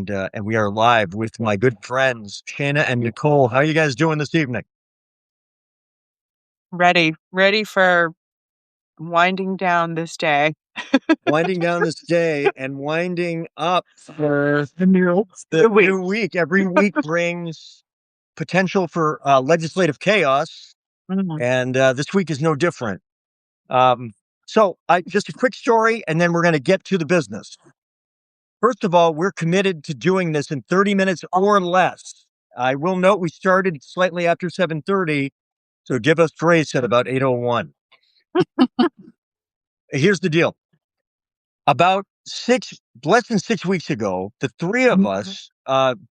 and we are live with my good friends Shayna and Nicole. How are you guys doing this evening? Ready for winding down this day. Winding down this day and winding up for The new the new week. Every week brings potential for legislative chaos, Mhm. and this week is no different. So, just a quick story, and then we're going to get to the business. First of all, we're committed to doing this in 30 minutes or less. I will note we started slightly after 7:30, so give us grace at about 8:01. Here's the deal. About less than 6 weeks ago, the three of us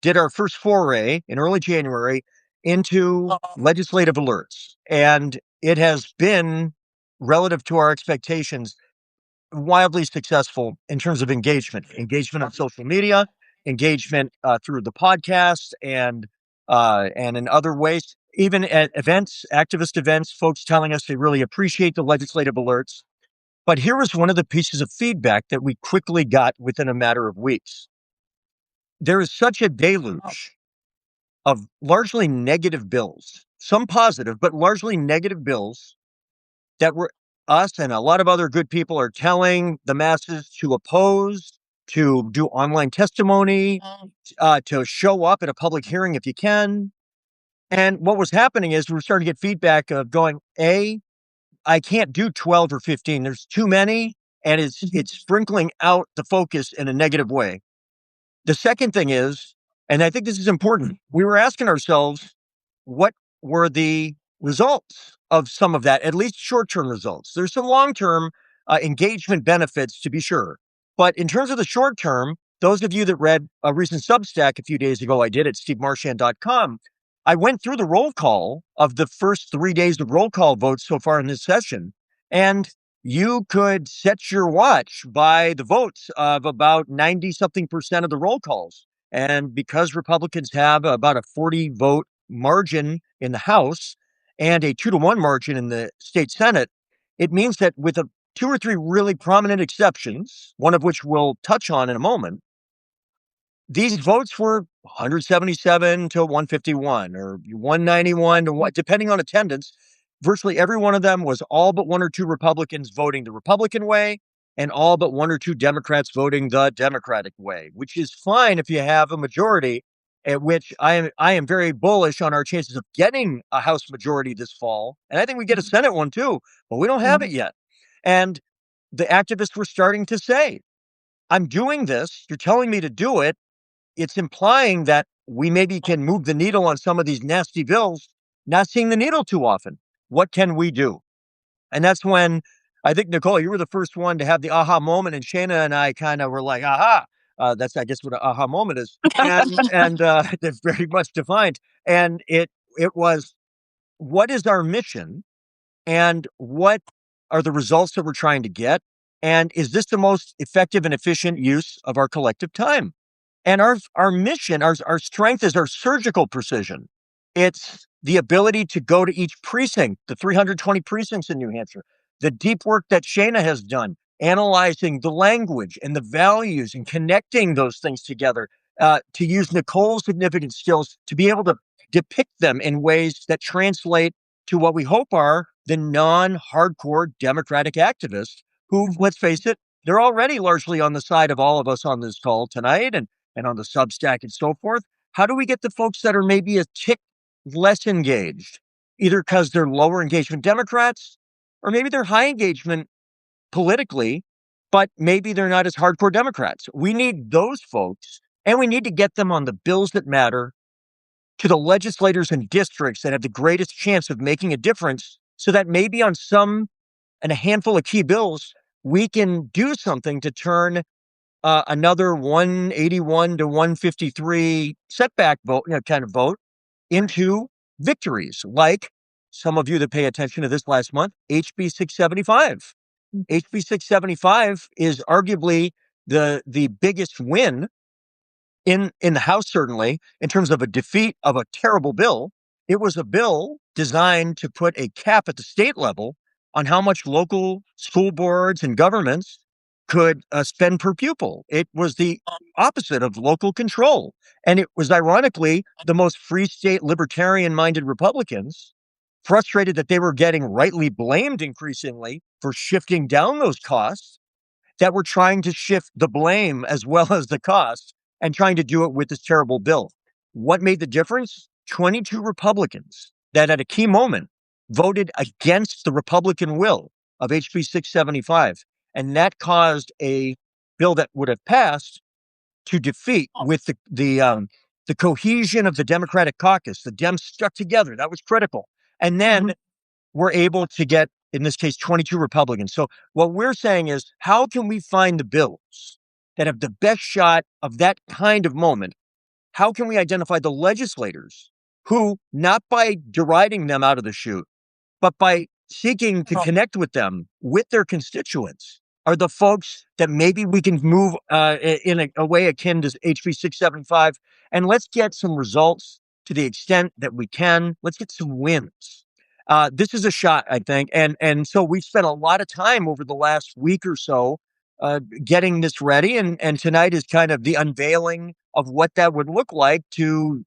did our first foray in early January into legislative alerts. And it has been, relative to our expectations, wildly successful in terms of engagement on social media, engagement through the podcast, and in other ways, even at events, activist events, folks telling us they really appreciate the legislative alerts. But here was one of the pieces of feedback that we quickly got within a matter of weeks. There is such a deluge of largely negative bills, some positive, but largely negative bills that were us and a lot of other good people are telling the masses to oppose, to do online testimony, to show up at a public hearing if you can. And what was happening is we were starting to get feedback of going, I can't do 12 or 15. There's too many, and it's sprinkling out the focus in a negative way. The second thing is, and I think this is important, we were asking ourselves, what were the results of some of that, at least short-term results? There's some long-term engagement benefits, to be sure. But in terms of the short term, those of you that read a recent Substack a few days ago, I did at stevemarchand.com, I went through the roll call of the first 3 days of roll call votes so far in this session. And you could set your watch by the votes of about 90 something percent of the roll calls. And because Republicans have about a 40 vote margin in the House and a 2-to-1 margin in the state Senate, it means that with two or three really prominent exceptions, one of which we'll touch on in a moment, these votes were 177 to 151 or 191 to what, depending on attendance. Virtually every one of them was all but one or two Republicans voting the Republican way and all but one or two Democrats voting the Democratic way, which is fine if you have a majority, at which I am very bullish on our chances of getting a House majority this fall. And I think we get a Senate one too, but we don't have it yet. And the activists were starting to say, I'm doing this. You're telling me to do it. It's implying that we maybe can move the needle on some of these nasty bills, not seeing the needle too often. What can we do? And that's when I think, Nicole, you were the first one to have the aha moment, and Shayna and I kind of were like, aha. That's, I guess, what an aha moment is. And it's very much defined. And it was, what is our mission? And what are the results that we're trying to get? And is this the most effective and efficient use of our collective time? And our mission, our strength is our surgical precision. It's the ability to go to each precinct, the 320 precincts in New Hampshire, the deep work that Shayna has done, analyzing the language and the values and connecting those things together, to use Nicole's significant skills to be able to depict them in ways that translate to what we hope are the non-hardcore Democratic activists who, let's face it, they're already largely on the side of all of us on this call tonight and on the Substack and so forth. How do we get the folks that are maybe a tick less engaged, either because they're lower engagement Democrats or maybe they're high engagement politically, but maybe they're not as hardcore Democrats? We need those folks, and we need to get them on the bills that matter, to the legislators and districts that have the greatest chance of making a difference, so that maybe on some and a handful of key bills, we can do something to turn another 181 to 153 setback vote, kind of vote, into victories, like some of you that pay attention to this last month, HB 675. HB 675 is arguably the biggest win in the House, certainly, in terms of a defeat of a terrible bill. It was a bill designed to put a cap at the state level on how much local school boards and governments could spend per pupil. It was the opposite of local control. And it was ironically the most free state libertarian minded Republicans, frustrated that they were getting rightly blamed increasingly for shifting down those costs, that were trying to shift the blame as well as the costs and trying to do it with this terrible bill. What made the difference? 22 Republicans that at a key moment voted against the Republican will of HB 675. And that caused a bill that would have passed to defeat with the cohesion of the Democratic caucus. The Dems stuck together. That was critical. And then we're able to get, in this case, 22 Republicans. So what we're saying is, how can we find the bills that have the best shot of that kind of moment? How can we identify the legislators who, not by deriding them out of the chute, but by seeking to connect with them, with their constituents, are the folks that maybe we can move in a way akin to HB 675? And let's get some results to the extent that we can. Let's get some wins. This is a shot, I think. And so we've spent a lot of time over the last week or so getting this ready. And tonight is kind of the unveiling of what that would look like to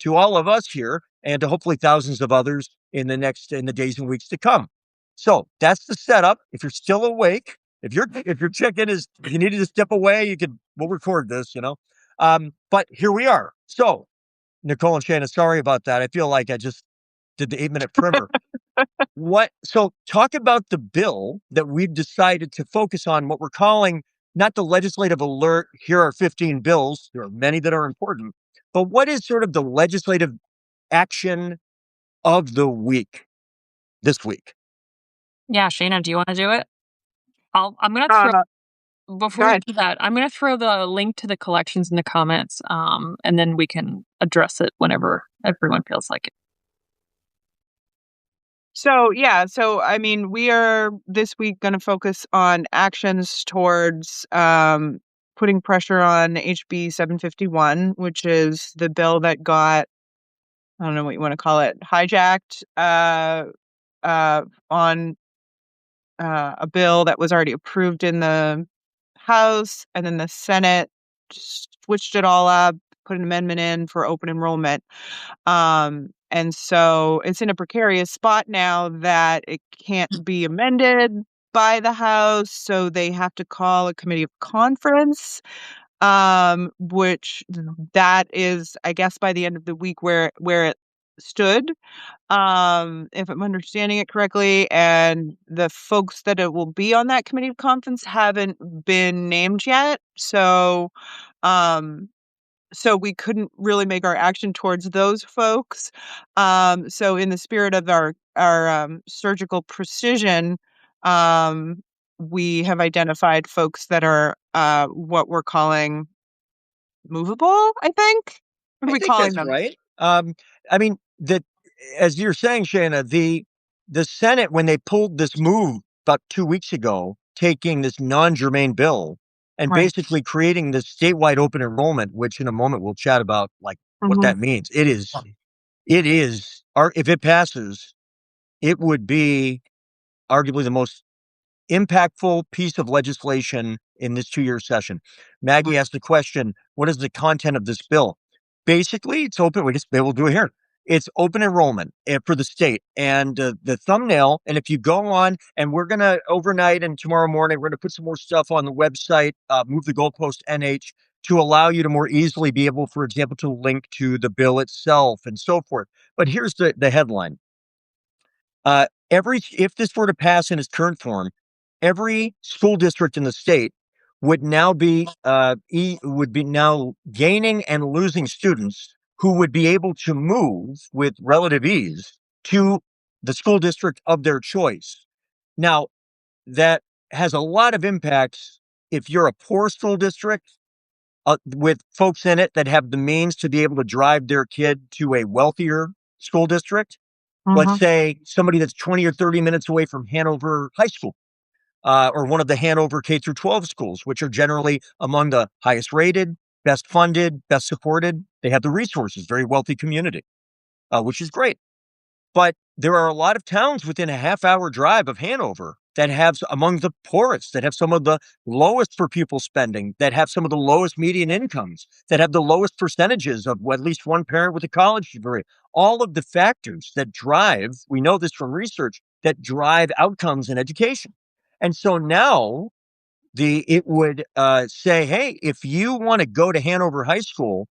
all of us here and to hopefully thousands of others in the days and weeks to come. So that's the setup. If you're still awake, if your chicken is, if you needed to step away, we'll record this, but here we are. So Nicole and Shana, sorry about that. I feel like I just did the 8-minute primer. So talk about the bill that we've decided to focus on, what we're calling not the legislative alert. Here are 15 bills. There are many that are important, but what is sort of the legislative action of the week this week? Yeah, Shayna, do you want to do it? I'm going to throw, before go we ahead. do that, I'm going to throw the link to the collections in the comments, and then we can address it whenever everyone feels like it. So, I mean, we are this week going to focus on actions towards putting pressure on HB 751, which is the bill that got, I don't know what you want to call it, hijacked on a bill that was already approved in the House, and then the Senate switched it all up, put an amendment in for open enrollment. And so it's in a precarious spot now that it can't be amended by the House, so they have to call a committee of conference, which that is, I guess, by the end of the week where it stood, if I'm understanding it correctly. And the folks that it will be on that committee of conference haven't been named yet. So we couldn't really make our action towards those folks. So in the spirit of our surgical precision, we have identified folks that are what we're calling movable, I think. What I are we think calling that's them? right. I mean, as you're saying, Shana, the Senate, when they pulled this move about 2 weeks ago, taking this non-germane bill and Right. basically creating this statewide open enrollment, which in a moment we'll chat about, like what Mhm. that means. If it passes, it would be arguably the most impactful piece of legislation in this 2-year session. Maggie asked the question, what is the content of this bill? Basically, it's open. They will do it here. It's open enrollment for the state. And the thumbnail, and if you go on, and we're going to overnight and tomorrow morning, we're going to put some more stuff on the website, move the goalpost NH, to allow you to more easily be able, for example, to link to the bill itself and so forth. But here's the headline. If this were to pass in its current form, every school district in the state would now be now gaining and losing students who would be able to move with relative ease to the school district of their choice. Now, that has a lot of impacts if you're a poor school district with folks in it that have the means to be able to drive their kid to a wealthier school district. Let's say somebody that's 20 or 30 minutes away from Hanover High School, or one of the Hanover K through 12 schools, which are generally among the highest rated, best funded, best supported. They have the resources, very wealthy community, which is great. But there are a lot of towns within a half-hour drive of Hanover that have among the poorest, that have some of the lowest per pupil spending, that have some of the lowest median incomes, that have the lowest percentages of at least one parent with a college degree. All of the factors that drive, we know this from research, that drive outcomes in education. And so now it would say, hey, if you want to go to Hanover High School,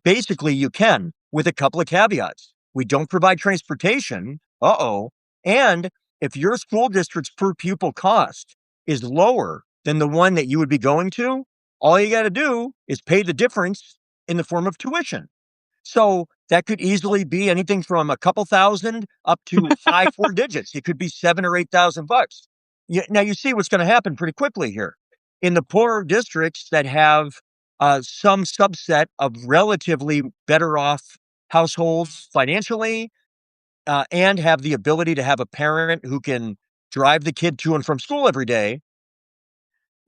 basically you can, with a couple of caveats. We don't provide transportation. And if your school district's per pupil cost is lower than the one that you would be going to, all you got to do is pay the difference in the form of tuition. So that could easily be anything from a couple thousand up to high four digits. It could be $7,000 or $8,000. Now you see what's going to happen pretty quickly here. In the poorer districts that have some subset of relatively better off households financially, and have the ability to have a parent who can drive the kid to and from school every day,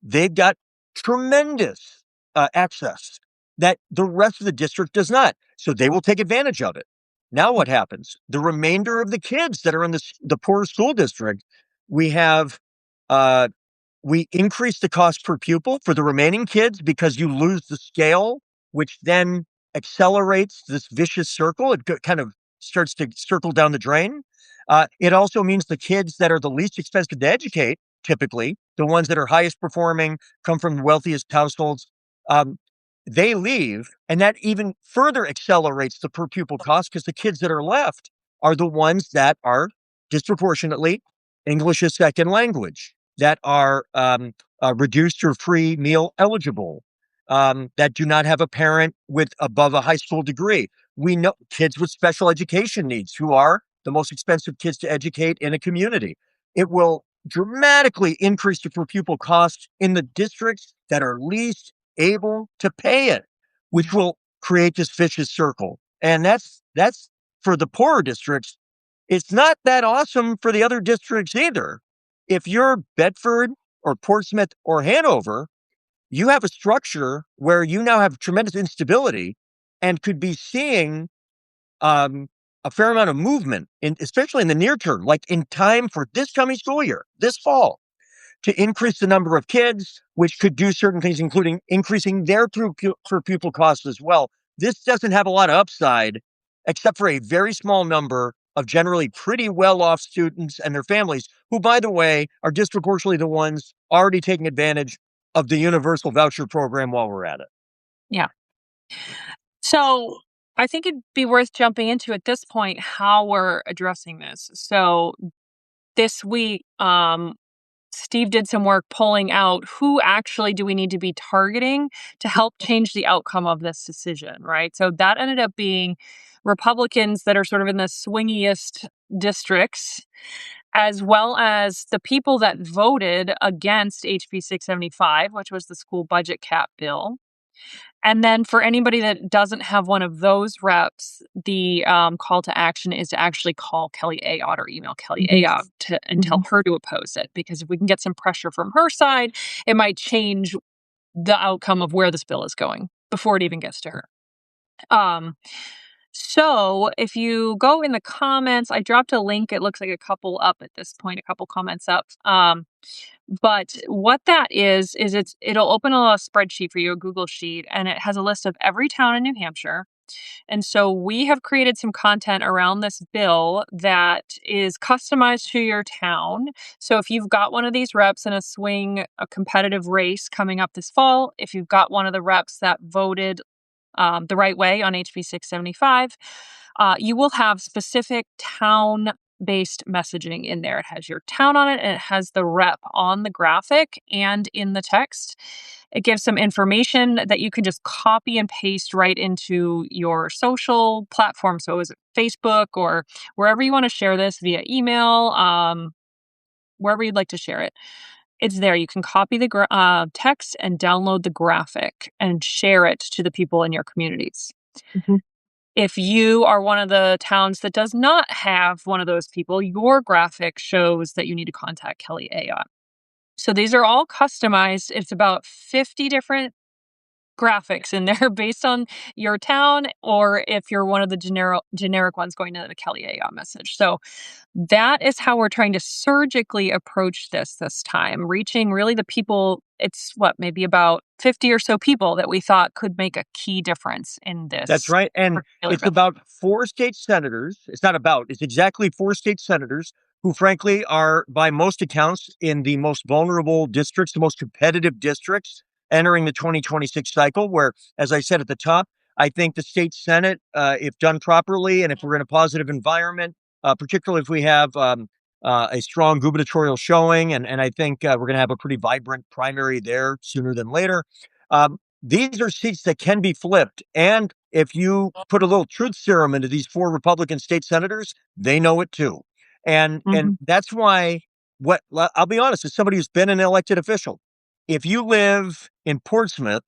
they've got tremendous access that the rest of the district does not. So they will take advantage of it. Now what happens? The remainder of the kids that are in the poor school district, we have, we increase the cost per pupil for the remaining kids because you lose the scale, which then accelerates this vicious circle. It kind of starts to circle down the drain. It also means the kids that are the least expensive to educate, typically, the ones that are highest performing, come from the wealthiest households, they leave. And that even further accelerates the per pupil cost because the kids that are left are the ones that are disproportionately English as second language, that are reduced or free meal eligible, that do not have a parent with above a high school degree. We know kids with special education needs, who are the most expensive kids to educate in a community. It will dramatically increase the per pupil cost in the districts that are least able to pay it, which will create this vicious circle. And that's for the poorer districts. It's not that awesome for the other districts either. If you're Bedford or Portsmouth or Hanover, you have a structure where you now have tremendous instability and could be seeing a fair amount of movement, especially in the near term, like in time for this coming school year, this fall, to increase the number of kids, which could do certain things, including increasing their per pupil costs as well. This doesn't have a lot of upside, except for a very small number of generally pretty well-off students and their families, who, by the way, are disproportionately the ones already taking advantage of the universal voucher program while we're at it. Yeah. So I think it'd be worth jumping into at this point how we're addressing this. So this week, Steve did some work pulling out who actually do we need to be targeting to help change the outcome of this decision, right? So that ended up being Republicans that are sort of in the swingiest districts, as well as the people that voted against HB 675, which was the school budget cap bill. And then for anybody that doesn't have one of those reps, the call to action is to actually call Kelly Ayotte or email Kelly Ayotte and tell her to oppose it. Because if we can get some pressure from her side, it might change the outcome of where this bill is going before it even gets to her. So if you go in the comments, I dropped a link. It looks like a couple up at this point, a couple comments up. But what that is it'll open a spreadsheet for you, a Google sheet, and it has a list of every town in New Hampshire. And so we have created some content around this bill that is customized to your town. So if you've got one of these reps in a competitive race coming up this fall, if you've got one of the reps that voted the right way on HB 675, you will have specific town-based messaging in there. It has your town on it, and it has the rep on the graphic and in the text. It gives some information that you can just copy and paste right into your social platform. So is it Facebook or wherever you want to share this via email, wherever you'd like to share it. It's there. You can copy the text and download the graphic and share it to the people in your communities. If you are one of the towns that does not have one of those people, your graphic shows that you need to contact Kelly Ayotte. So these are all customized. It's about 50 different graphics in there based on your town, or if you're one of the generic ones going to the Kelly AOT message. So that is how we're trying to surgically approach this time, reaching really the people. It's maybe about 50 or so people that we thought could make a key difference in this. That's right. And it's about 4 state senators. It's not about, it's exactly 4 state senators who, frankly, are by most accounts in the most vulnerable districts, the most competitive districts entering the 2026 cycle, where, as I said at the top, I think the state Senate, if done properly and if we're in a positive environment, particularly if we have a strong gubernatorial showing, and I think we're going to have a pretty vibrant primary there sooner than later. These are seats that can be flipped. And if you put a little truth serum into these 4 Republican state senators, they know it too. And that's why, I'll be honest, as somebody who's been an elected official, if you live in Portsmouth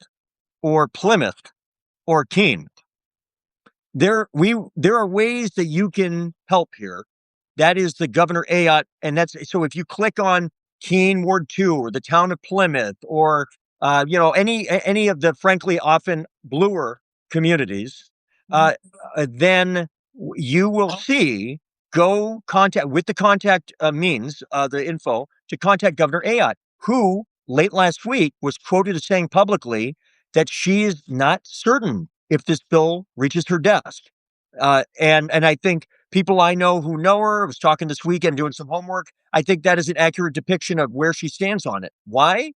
or Plymouth or Keene, there are ways that you can help here. That is the Governor AOT, and that's so. If you click on Keene Ward 2 or the town of Plymouth or any of the frankly often bluer communities, then you will see. Go contact with the contact means, the info to contact Governor AOT, who late last week was quoted as saying publicly that she is not certain if this bill reaches her desk. And I think people I know who know her, I was talking this weekend doing some homework, I think that is an accurate depiction of where she stands on it. Why?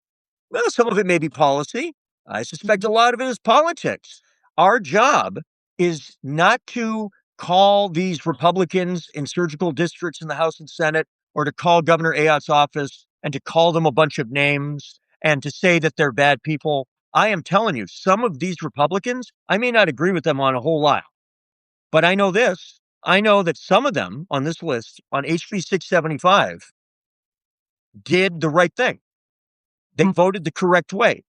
Well, some of it may be policy. I suspect a lot of it is politics. Our job is not to call these Republicans in surgical districts in the House and Senate, or to call Governor AOT's office and to call them a bunch of names and to say that they're bad people. I am telling you, some of these Republicans, I may not agree with them on a whole lot, but I know this. I know that some of them on this list on HB 675 did the right thing. They voted the correct way.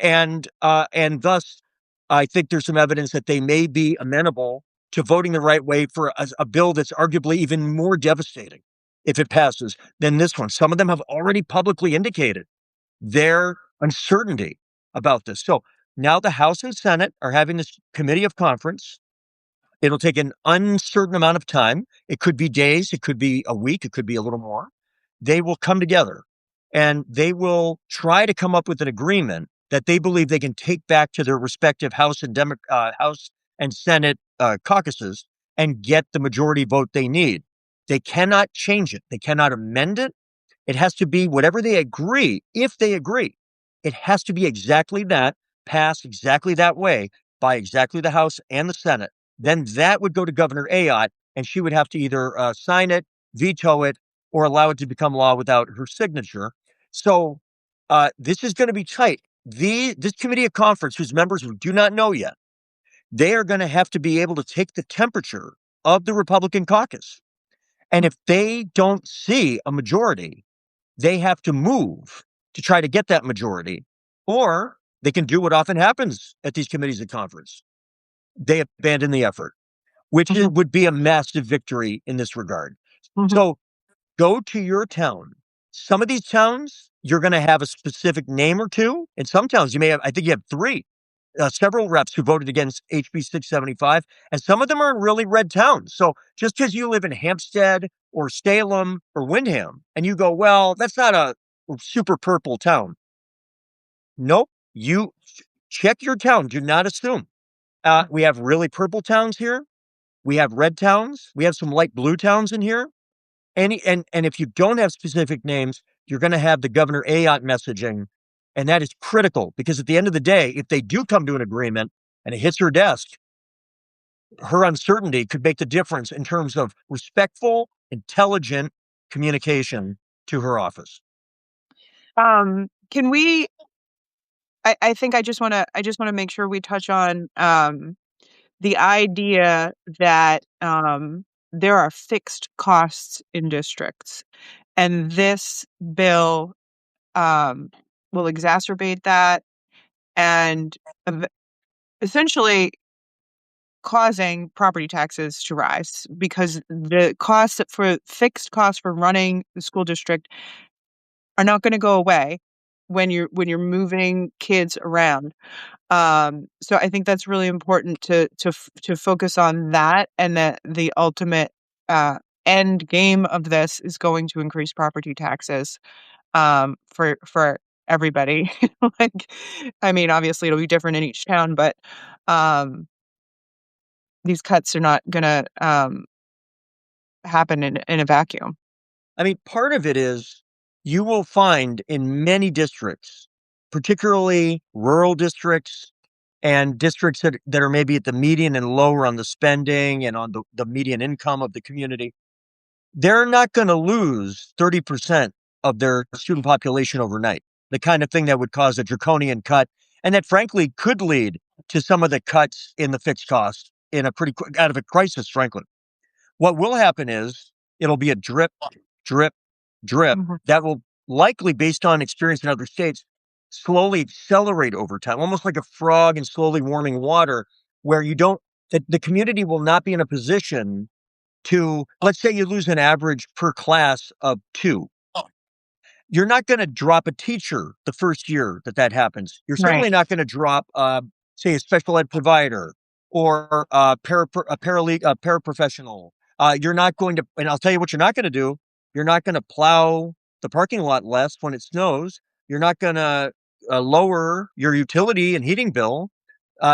And thus, I think there's some evidence that they may be amenable to voting the right way for a bill that's arguably even more devastating if it passes than this one. Some of them have already publicly indicated their uncertainty about this. So now the House and Senate are having this committee of conference. It'll take an uncertain amount of time. It could be days, it could be a week, it could be a little more. They will come together and they will try to come up with an agreement that they believe they can take back to their respective House and Senate caucuses and get the majority vote they need. They cannot change it. They cannot amend it. It has to be whatever they agree. If they agree, it has to be exactly that, passed exactly that way by exactly the House and the Senate. Then that would go to Governor AOT, and she would have to either sign it, veto it, or allow it to become law without her signature. So this is going to be tight. This committee of conference, whose members we do not know yet, they are going to have to be able to take the temperature of the Republican caucus. And if they don't see a majority, they have to move to try to get that majority. Or they can do what often happens at these committees of conference. They abandon the effort, which would be a massive victory in this regard. So go to your town. Some of these towns, you're going to have a specific name or two. In some towns, you may have, I think you have 3, several reps who voted against HB 675, and some of them are in really red towns. So just because you live in Hampstead or Salem or Windham, and you go, well, that's not a super purple town. Nope. You check your town. Do not assume. We have really purple towns here. We have red towns. We have some light blue towns in here. And if you don't have specific names, you're going to have the Governor AOT messaging. And that is critical because at the end of the day, if they do come to an agreement and it hits her desk, her uncertainty could make the difference in terms of respectful, intelligent communication to her office. Can we, I think I just want to make sure we touch on the idea that there are fixed costs in districts, and this bill will exacerbate that and essentially causing property taxes to rise because the fixed costs for running the school district are not going to go away. when you're moving kids around. So I think that's really important to focus on that, and that the ultimate end game of this is going to increase property taxes for everybody. Like, I mean, obviously it'll be different in each town, but um, these cuts are not gonna happen in a vacuum. I mean, part of it is you will find in many districts, particularly rural districts and districts that are maybe at the median and lower on the spending and on the median income of the community, they're not going to lose 30% of their student population overnight. The kind of thing that would cause a draconian cut, and that frankly could lead to some of the cuts in the fixed costs in a pretty quick, out of a crisis, frankly. What will happen is it'll be a drip, drip, drip Mhm. that will likely, based on experience in other states, slowly accelerate over time, almost like a frog in slowly warming water, where you don't, the community will not be in a position to, let's say you lose an average per class of 2. You're not going to drop a teacher the first year that happens. You're Right. certainly not going to drop, say, a special ed provider or a paraprofessional. You're not going to, and I'll tell you what you're not going to do. You're not going to plow the parking lot less when it snows. You're not going to lower your utility and heating bill.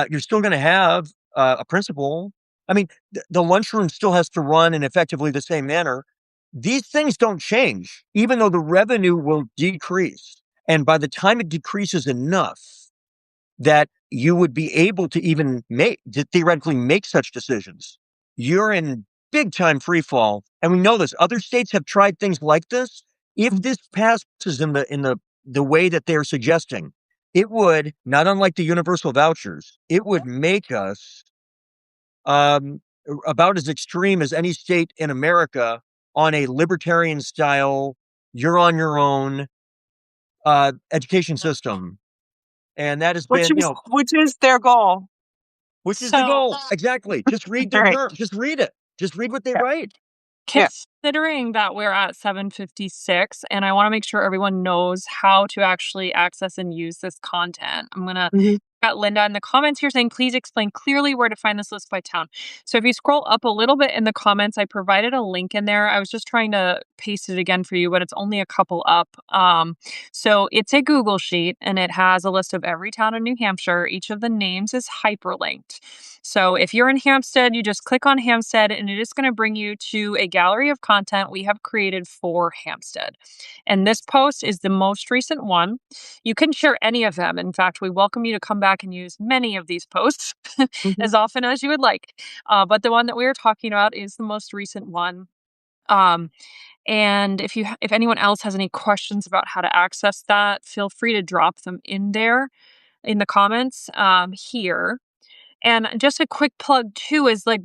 You're still going to have a principal. I mean, the lunchroom still has to run in effectively the same manner. These things don't change, even though the revenue will decrease. And by the time it decreases enough that you would be able to even theoretically make such decisions, you're in big time free fall. And we know this. Other states have tried things like this. If this passes in the way that they're suggesting, it would, not unlike the universal vouchers, it would make us um, about as extreme as any state in America on a libertarian style, you're on your own education system. And that has been, Which is their goal. which is the So, goal. Exactly. Just read their Right. terms. Just read it. Just read what they Yeah. write. Yeah. considering that we're at 7:56 and I want to make sure everyone knows how to actually access and use this content, I'm going to Mhm. got Linda in the comments here saying, please explain clearly where to find this list by town. So if you scroll up a little bit in the comments, I provided a link in there. I was just trying to paste it again for you, but it's only a couple up. So it's a Google sheet and it has a list of every town in New Hampshire. Each of the names is hyperlinked. So if you're in Hampstead, you just click on Hampstead and it is going to bring you to a gallery of content we have created for Hampstead. And this post is the most recent one. You can share any of them. In fact, we welcome you to come back and use many of these posts Mhm. as often as you would like. But the one that we are talking about is the most recent one. And if anyone else has any questions about how to access that, feel free to drop them in there in the comments here. And just a quick plug too is like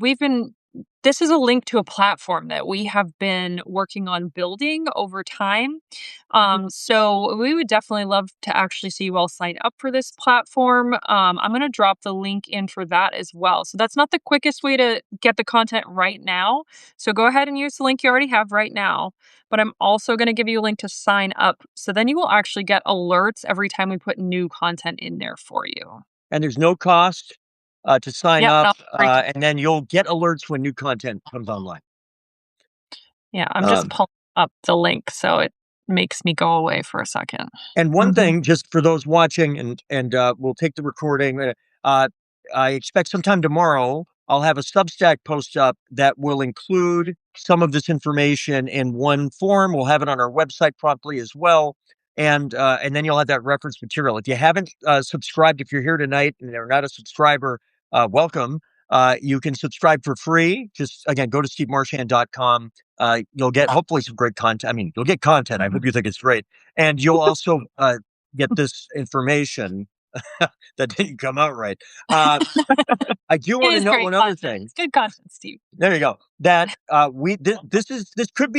this is a link to a platform that we have been working on building over time. So we would definitely love to actually see you all sign up for this platform. I'm going to drop the link in for that as well. So that's not the quickest way to get the content right now. So go ahead and use the link you already have right now. But I'm also going to give you a link to sign up. So then you will actually get alerts every time we put new content in there for you. And there's no cost to sign Yep, up. no, free. And then you'll get alerts when new content comes online. Yeah, I'm just pulling up the link so it makes me go away for a second. And one thing, just for those watching, and we'll take the recording. I expect sometime tomorrow I'll have a Substack post up that will include some of this information in one form. We'll have it on our website promptly as well, and then you'll have that reference material. If you haven't subscribed, if you're here tonight and you're not a subscriber, welcome. You can subscribe for free. Just again, go to stevemarshan.com. You'll get hopefully some great content. I mean, you'll get content. I hope you think it's great. And you'll also get this information that didn't come out right. I do want to is note great one other content. thing. It's good content, Steve. There you go. That this could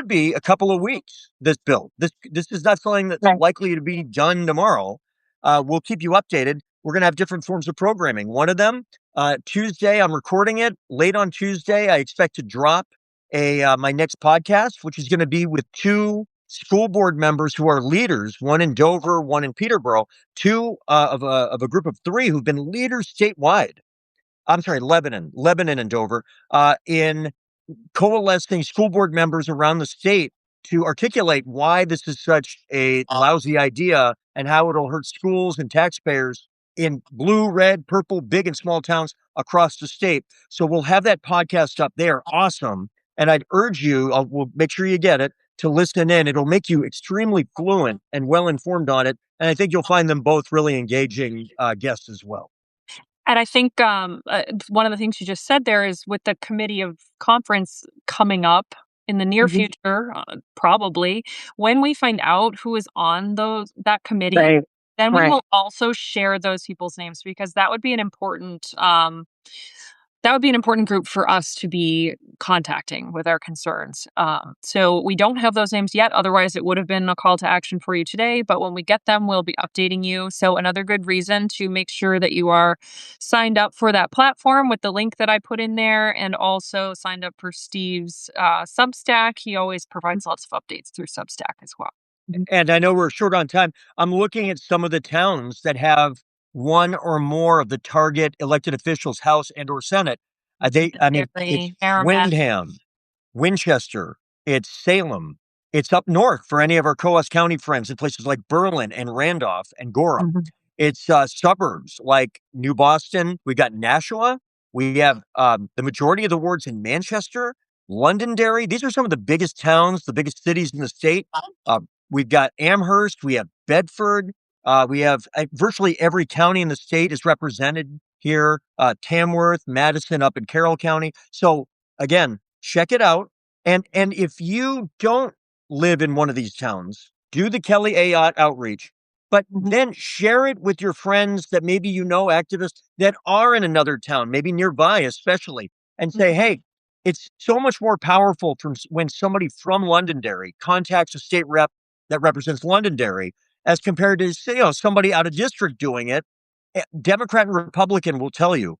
be a couple of weeks. This bill. This is not something that's likely to be done tomorrow. We'll keep you updated. We're going to have different forms of programming. One of them, Tuesday, I'm recording it late on Tuesday. I expect to drop my next podcast, which is going to be with two school board members who are leaders, one in Dover, one in Peterborough, two of a group of three who've been leaders statewide. I'm sorry, Lebanon and Dover, in coalescing school board members around the state to articulate why this is such a lousy idea and how it'll hurt schools and taxpayers in blue, red, purple, big and small towns across the state. So we'll have that podcast up there. Awesome. And I'd urge you, we'll make sure you get it, to listen in. It'll make you extremely fluent and well informed on it. And I think you'll find them both really engaging guests as well. And I think one of the things you just said there is with the committee of conference coming up in the near future, probably when we find out who is on that committee, Right. then we Right. will also share those people's names, because that would be an important group for us to be contacting with our concerns. So we don't have those names yet. Otherwise, it would have been a call to action for you today. But when we get them, we'll be updating you. So another good reason to make sure that you are signed up for that platform with the link that I put in there, and also signed up for Steve's Substack. He always provides lots of updates through Substack as well. And I know we're short on time. I'm looking at some of the towns that have one or more of the target elected officials, House and or Senate. It's Merrimack. Windham, Winchester, it's Salem, it's up north for any of our Coas County friends in places like Berlin and Randolph and Gorham. It's suburbs like New Boston. We got Nashua. We have the majority of the wards in Manchester, Londonderry. These are some of the biggest towns, the biggest cities in the state. We've got Amherst. We have Bedford. We have virtually every county in the state is represented here. Tamworth, Madison up in Carroll County. So again, check it out. And if you don't live in one of these towns, do the Kelly Ayotte outreach, but then share it with your friends that maybe you know, activists that are in another town, maybe nearby especially, and say, hey, it's so much more powerful when somebody from Londonderry contacts a state rep that represents Londonderry as compared to, somebody out of district doing it. Democrat and Republican will tell you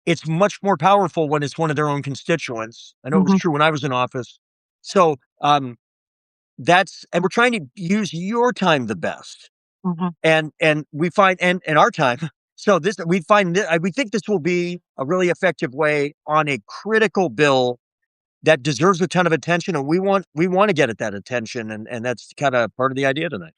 it's much more powerful when it's one of their own constituents. I know it was true when I was in office. So and we're trying to use your time the best. And we find, and our time. So we think this will be a really effective way on a critical bill that deserves a ton of attention, and we want to get at that attention, and that's kind of part of the idea tonight.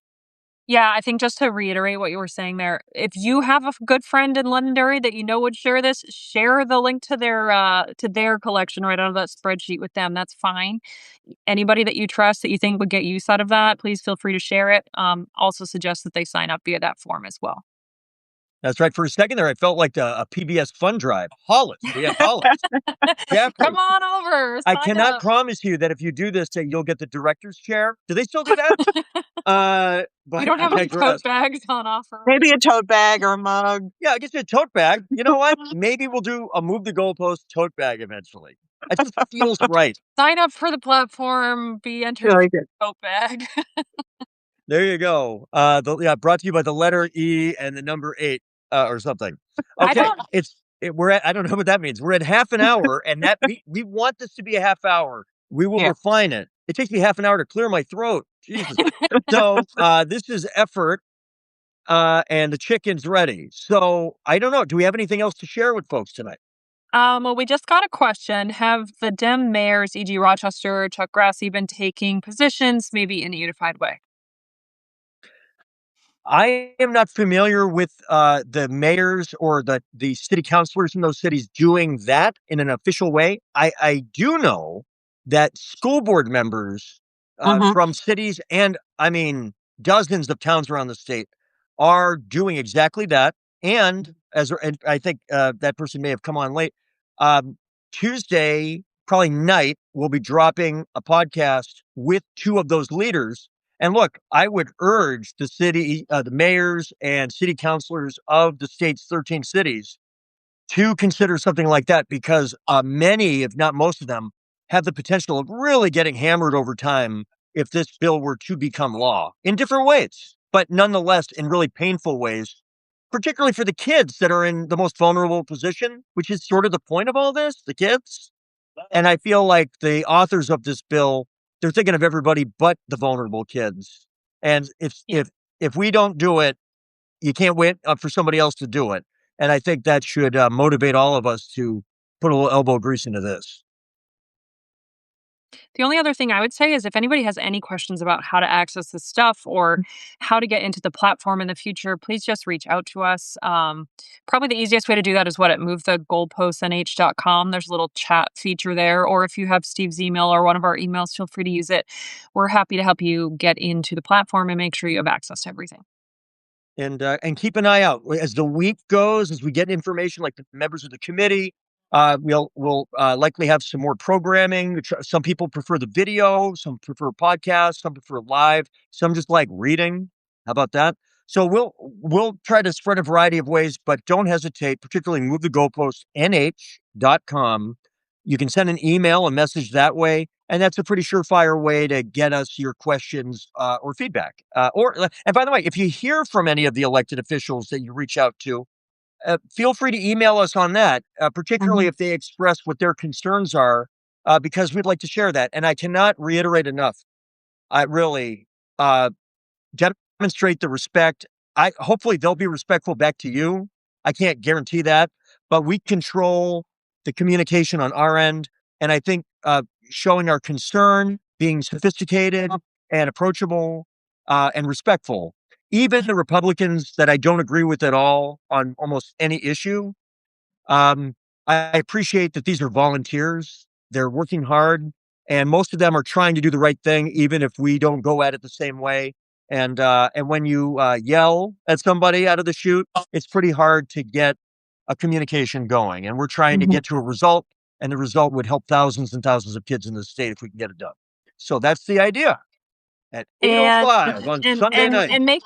Yeah, I think just to reiterate what you were saying there, if you have a good friend in Londonderry that you know would share this, share the link to their collection right out of that spreadsheet with them. That's fine. Anybody that you trust that you think would get use out of that, please feel free to share it. Also suggest that they sign up via that form as well. That's right. For a second there, I felt like a PBS fund drive. Hollis. We have Hollis. Yeah, come on over. I cannot promise you that if you do this, that you'll get the director's chair. Do they still do that? But we don't have any tote bags on offer. Maybe a tote bag or a mug. Yeah, I guess a tote bag. You know what? Maybe we'll do a move the goalpost tote bag eventually. It just feels right. Sign up for the platform. Be entered in the tote bag. There you go. Brought to you by the letter E and the number 8 or something. Okay, I don't know what that means. We're at half an hour, and that we want this to be a half hour. We will refine it. It takes me half an hour to clear my throat. Jesus. So this is effort, and the chicken's ready. So I don't know. Do we have anything else to share with folks tonight? Well, we just got a question. Have the Dem mayors, e.g. Rochester, Chuck Grassley, been taking positions maybe in a unified way? I am not familiar with the mayors or the city councilors in those cities doing that in an official way. I do know that school board members from cities and, dozens of towns around the state are doing exactly that. And I think that person may have come on late. Tuesday, probably night, we'll be dropping a podcast with 2 of those leaders. And look, I would urge the mayors and city councilors of the state's 13 cities to consider something like that, because many, if not most of them, have the potential of really getting hammered over time if this bill were to become law in different ways, but nonetheless in really painful ways, particularly for the kids that are in the most vulnerable position, which is sort of the point of all this, the kids. And I feel like the authors of this bill they're thinking of everybody but the vulnerable kids. And if we don't do it, you can't wait for somebody else to do it. And I think that should motivate all of us to put a little elbow grease into this. The only other thing I would say is if anybody has any questions about how to access this stuff or how to get into the platform in the future, please just reach out to us. Probably the easiest way to do that is at movethegoalpostnh.com. There's a little chat feature there. Or if you have Steve's email or one of our emails, feel free to use it. We're happy to help you get into the platform and make sure you have access to everything. And keep an eye out as the week goes, as we get information like the members of the committee. We'll likely have some more programming. Some people prefer the video, some prefer podcasts, some prefer live, some just like reading. How about that? So we'll try to spread a variety of ways, but don't hesitate, particularly movethegoalpostnh.com. You can send an email, a message that way, and that's a pretty surefire way to get us your questions or feedback. And by the way, if you hear from any of the elected officials that you reach out to, feel free to email us on that, particularly if they express what their concerns are, because we'd like to share that. And I cannot reiterate enough. I really demonstrate the respect. Hopefully they'll be respectful back to you. I can't guarantee that, but we control the communication on our end. And I think showing our concern, being sophisticated and approachable and respectful, even the Republicans that I don't agree with at all on almost any issue, I appreciate that these are volunteers. They're working hard, and most of them are trying to do the right thing, even if we don't go at it the same way. And when you yell at somebody out of the chute, it's pretty hard to get a communication going. And we're trying to get to a result, and the result would help thousands and thousands of kids in the state if we can get it done. So that's the idea. At 8:05 on Sunday night. And make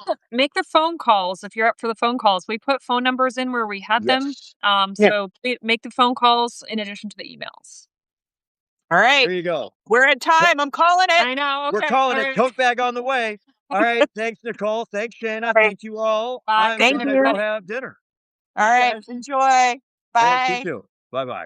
the phone calls if you're up for the phone calls. We put phone numbers in where we had them. So make the phone calls in addition to the emails. All right. There you go. We're at time. I'm calling it. I know. Okay. We're calling it. Tote bag on the way. All right. Thanks, Nicole. Thanks, Shanna. Thank you all. Bye. I'm going to go have dinner. All right. Enjoy. Bye. You too. Bye-bye.